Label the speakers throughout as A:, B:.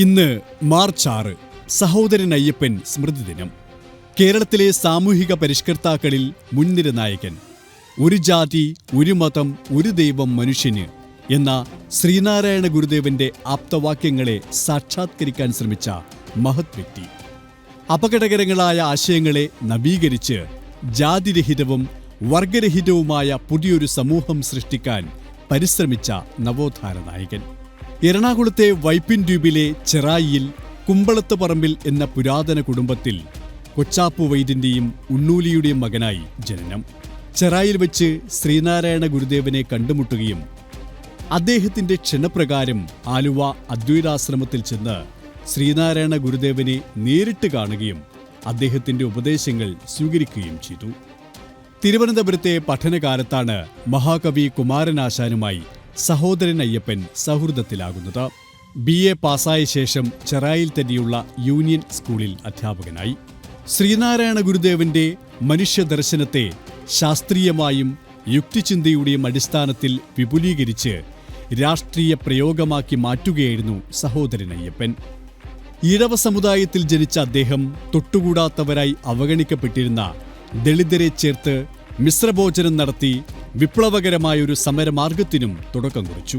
A: ഇന്ന് മാർച്ച് 6 സഹോദരൻ അയ്യപ്പൻ സ്മൃതി ദിനം. കേരളത്തിലെ സാമൂഹിക പരിഷ്കർത്താക്കളിൽ മുൻനിര നായകൻ. ഒരു ജാതി, ഒരു മതം, ഒരു ദൈവം മനുഷ്യന് എന്ന ശ്രീനാരായണ ഗുരുദേവന്റെ ആപ്തവാക്യങ്ങളെ സാക്ഷാത്കരിക്കാൻ ശ്രമിച്ച മഹത് വ്യക്തി. അപകടകരങ്ങളായ ആശയങ്ങളെ നവീകരിച്ച് ജാതിരഹിതവും വർഗരഹിതവുമായ പുതിയൊരു സമൂഹം സൃഷ്ടിക്കാൻ പരിശ്രമിച്ച നവോത്ഥാന നായകൻ. എറണാകുളത്തെ വൈപ്പിൻ ദ്വീപിലെ ചെറായിയിൽ കുമ്പളത്ത് പറമ്പിൽ എന്ന പുരാതന കുടുംബത്തിൽ കൊച്ചാപ്പു വൈദ്യന്റെയും ഉണ്ണൂലിയുടെയും മകനായി ജനനം. ചെറായിൽ വെച്ച് ശ്രീനാരായണ ഗുരുദേവനെ കണ്ടുമുട്ടുകയും അദ്ദേഹത്തിന്റെ ക്ഷണപ്രകാരം ആലുവ അദ്വൈതാശ്രമത്തിൽ ചെന്ന് ശ്രീനാരായണ ഗുരുദേവനെ നേരിട്ട് കാണുകയും അദ്ദേഹത്തിന്റെ ഉപദേശങ്ങൾ സ്വീകരിക്കുകയും ചെയ്തു. തിരുവനന്തപുരത്തെ പഠനകാലത്താണ് മഹാകവി കുമാരനാശാനുമായി സഹോദരൻ അയ്യപ്പൻ സൗഹൃദത്തിലാകുന്നത്. BA പാസ്സായ ശേഷം ചെറായിൽ തന്നെയുള്ള യൂണിയൻ സ്കൂളിൽ അധ്യാപകനായി. ശ്രീനാരായണ ഗുരുദേവന്റെ മനുഷ്യദർശനത്തെ ശാസ്ത്രീയമായും യുക്തിചിന്തയുടെയും അടിസ്ഥാനത്തിൽ വിപുലീകരിച്ച് രാഷ്ട്രീയ പ്രയോഗമാക്കി മാറ്റുകയായിരുന്നു സഹോദരൻ അയ്യപ്പൻ. ഈഴവ സമുദായത്തിൽ ജനിച്ച അദ്ദേഹം തൊട്ടുകൂടാത്തവരായി അവഗണിക്കപ്പെട്ടിരുന്ന ദളിതരെ ചേർത്ത് മിശ്രഭോജനം നടത്തി വിപ്ലവകരമായൊരു സമരമാർഗത്തിനും തുടക്കം കുറിച്ചു.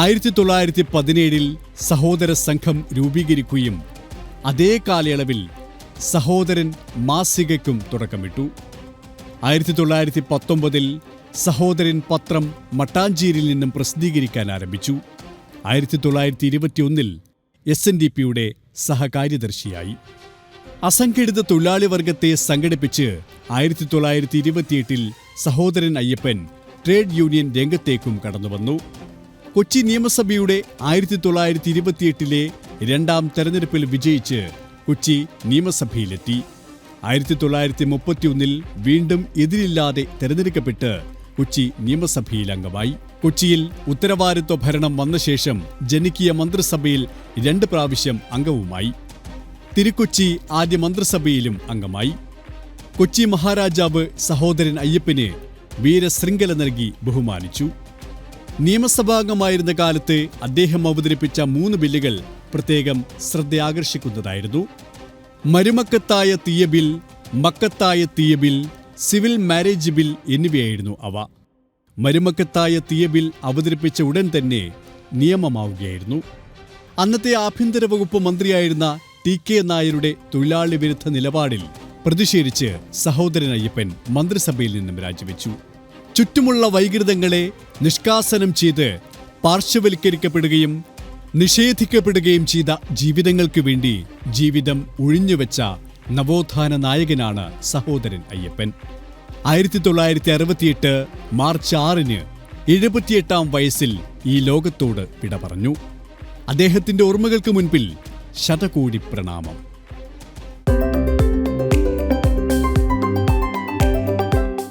A: 1917 സഹോദര സംഘം രൂപീകരിക്കുകയും അതേ കാലയളവിൽ സഹോദരൻ മാസികയ്ക്കും തുടക്കമിട്ടു. 1919 സഹോദരൻ പത്രം മട്ടാഞ്ചേരിയിൽ നിന്നും പ്രസിദ്ധീകരിക്കാൻ ആരംഭിച്ചു. 1921 SNDPയുടെ സഹകാര്യദർശിയായി. അസംഘടിത തൊഴിലാളി വർഗത്തെ സംഘടിപ്പിച്ച് 1928 സഹോദരൻ അയ്യപ്പൻ ട്രേഡ് യൂണിയൻ രംഗത്തേക്കും കടന്നുവന്നു. കൊച്ചി നിയമസഭയുടെ 1928 രണ്ടാം തെരഞ്ഞെടുപ്പിൽ വിജയിച്ച് കൊച്ചി നിയമസഭയിലെത്തി. 1931 വീണ്ടും എതിരില്ലാതെ തെരഞ്ഞെടുക്കപ്പെട്ട് കൊച്ചി നിയമസഭയിൽ അംഗമായി. കൊച്ചിയിൽ ഉത്തരവാദിത്വ ഭരണം വന്ന ശേഷം ജനകീയ മന്ത്രിസഭയിൽ 2 പ്രാവശ്യം അംഗവുമായി. തിരുക്കൊച്ചി ആദ്യ മന്ത്രിസഭയിലും അംഗമായി. കൊച്ചി മഹാരാജാവ് സഹോദരൻ അയ്യപ്പന് വീരശൃംഖല നൽകി ബഹുമാനിച്ചു. നിയമസഭാംഗമായിരുന്ന കാലത്ത് അദ്ദേഹം അവതരിപ്പിച്ച 3 ബില്ലുകൾ പ്രത്യേകം ശ്രദ്ധയാകർഷിക്കുന്നതായിരുന്നു. മരുമക്കത്തായ തീയ ബിൽ, മക്കത്തായ തീയ ബിൽ, സിവിൽ മാരേജ് ബിൽ എന്നിവയായിരുന്നു അവ. മരുമക്കത്തായ തീയ ബിൽ അവതരിപ്പിച്ച ഉടൻ തന്നെ നിയമമാവുകയായിരുന്നു. അന്നത്തെ ആഭ്യന്തര വകുപ്പ് മന്ത്രിയായിരുന്ന TK നായരുടെ തൊഴിലാളി വിരുദ്ധ നിലപാടിൽ പ്രതിഷേധിച്ച് സഹോദരൻ അയ്യപ്പൻ മന്ത്രിസഭയിൽ നിന്നും രാജിവെച്ചു. ചുറ്റുമുള്ള വൈകൃതങ്ങളെ നിഷ്കാസനം ചെയ്ത് പാർശ്വവൽക്കരിക്കപ്പെടുകയും നിഷേധിക്കപ്പെടുകയും ചെയ്ത ജീവിതങ്ങൾക്ക് വേണ്ടി ജീവിതം ഒഴിഞ്ഞുവെച്ച നവോത്ഥാന നായകനാണ് സഹോദരൻ അയ്യപ്പൻ. 1968 മാർച്ച് 6 78-ാം വയസ്സിൽ ഈ ലോകത്തോട് വിട പറഞ്ഞു. അദ്ദേഹത്തിന്റെ ഓർമ്മകൾക്ക് മുൻപിൽ ശതകോടി പ്രണാമം.